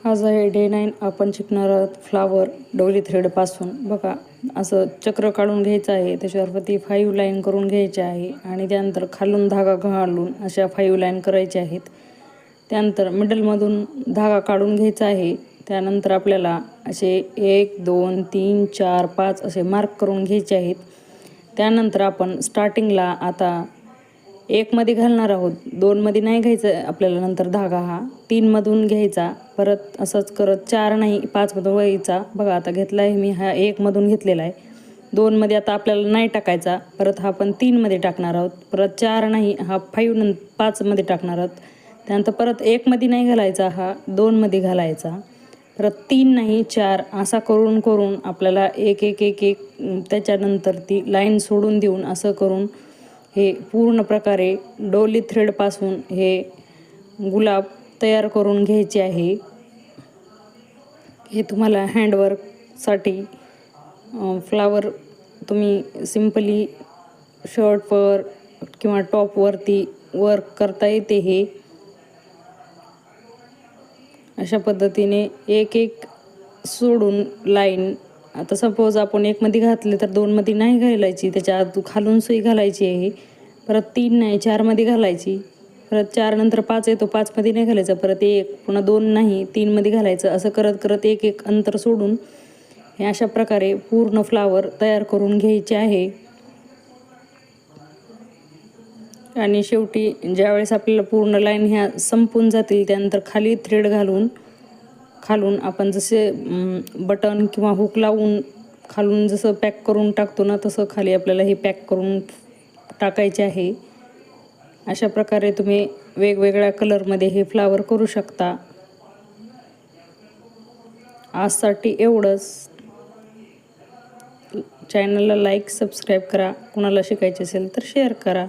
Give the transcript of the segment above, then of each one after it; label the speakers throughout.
Speaker 1: आज आहे डे 9. आपण शिकणार आहोत फ्लावर डोली थ्रेडपासून. बघा, असं चक्र काढून घ्यायचं आहे, त्याच्यावरती 5 लाईन करून घ्यायचे आहे आणि त्यानंतर खालून धागा घालून अशा 5 लाईन करायच्या आहेत. त्यानंतर मिडलमधून धागा काढून घ्यायचा आहे. त्यानंतर आपल्याला असे 1 2 3 4 5 असे मार्क करून घ्यायचे आहेत. त्यानंतर आपण स्टार्टिंगला आता 1 मध्ये घालणार आहोत, 2 मध्ये नाही घ्यायचं आपल्याला. नंतर धागा हा 3 मधून घ्यायचा, परत असंच करत 4 नाही 5 मधून व्हायचा. बघा, आता घेतला आहे मी हा 1 मधून घेतलेला आहे. 2 मध्ये आता आपल्याला नाही टाकायचा, परत हा आपण 3 मध्ये टाकणार आहोत. परत 4 नाही हा 5 मध्ये टाकणार आहोत. त्यानंतर परत 1 मध्ये नाही घालायचा, हा 2 मध्ये घालायचा. परत 3 नाही 4 असा करून करून आपल्याला एक एक एक एक त्याच्यानंतर ती लाईन सोडून देऊन असं करून हे पूर्ण प्रकारे डोली थ्रेडपासून हे गुलाब तयार करून घ्यायचे आहे. हे तुम्हाला हँडवर्कसाठी फ्लावर तुम्ही सिम्पली शर्टवर किंवा टॉपवरती वर्क करता येते. हे अशा पद्धतीने एक एक सोडून लाईन. आता सपोज आपण 1 मध्ये घातले तर 2 मध्ये नाही घालायची, त्याच्या आत खालून सुई घालायची आहे. परत 3 नाही 4 मध्ये घालायची. परत 4 नंतर 5 येतो, 5 मध्ये नाही घालायचं. परत 1 पुन्हा 2 नाही 3 मध्ये घालायचं. असं करत करत एक एक अंतर सोडून हे अशा प्रकारे पूर्ण फ्लावर तयार करून घ्यायचे आहे. आणि शेवटी ज्यावेळेस आपल्याला पूर्ण लाईन ह्या संपून जातील, त्यानंतर खाली थ्रेड घालून खालून आपण जसे बटन किंवा हुक लावून खालून जसं पॅक करून टाकतो ना, तसं खाली आपल्याला हे पॅक करून टाकायचे आहे. अशा प्रकारे तुम्ही वेगवेगळ्या कलरमध्ये हे फ्लावर करू शकता. आजसाठी एवढंच. चॅनलला लाईक सबस्क्राईब करा. कुणाला शिकायचे असेल तर शेअर करा.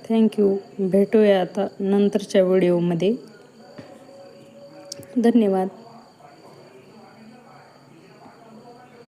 Speaker 1: थँक्यू. भेटूया आता नंतरच्या व्हिडिओमध्ये. धन्यवाद.